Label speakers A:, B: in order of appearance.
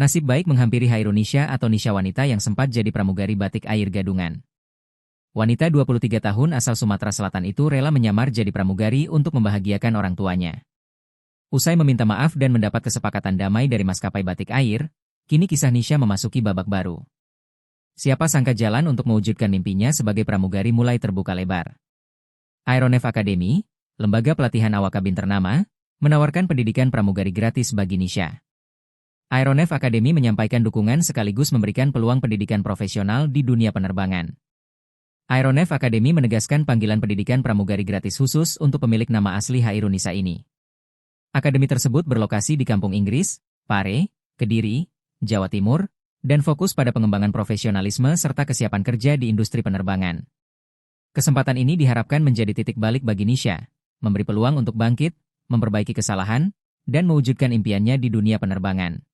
A: Nasib baik menghampiri Hairunisa atau Nisha wanita yang sempat jadi pramugari batik air gadungan. Wanita 23 tahun asal Sumatera Selatan itu rela menyamar jadi pramugari untuk membahagiakan orang tuanya. Usai meminta maaf dan mendapat kesepakatan damai dari maskapai batik air, kini kisah Nisha memasuki babak baru. Siapa sangka jalan untuk mewujudkan mimpinya sebagai pramugari mulai terbuka lebar. Aeronef Academy, lembaga pelatihan awak kabin ternama, menawarkan pendidikan pramugari gratis bagi Nisha. Aeronef Academy menyampaikan dukungan sekaligus memberikan peluang pendidikan profesional di dunia penerbangan. Aeronef Academy menegaskan panggilan pendidikan pramugari gratis khusus untuk pemilik nama asli Hairunisa ini. Akademi tersebut berlokasi di Kampung Inggris, Pare, Kediri, Jawa Timur, dan fokus pada pengembangan profesionalisme serta kesiapan kerja di industri penerbangan. Kesempatan ini diharapkan menjadi titik balik bagi Nisha, memberi peluang untuk bangkit, memperbaiki kesalahan, dan mewujudkan impiannya di dunia penerbangan.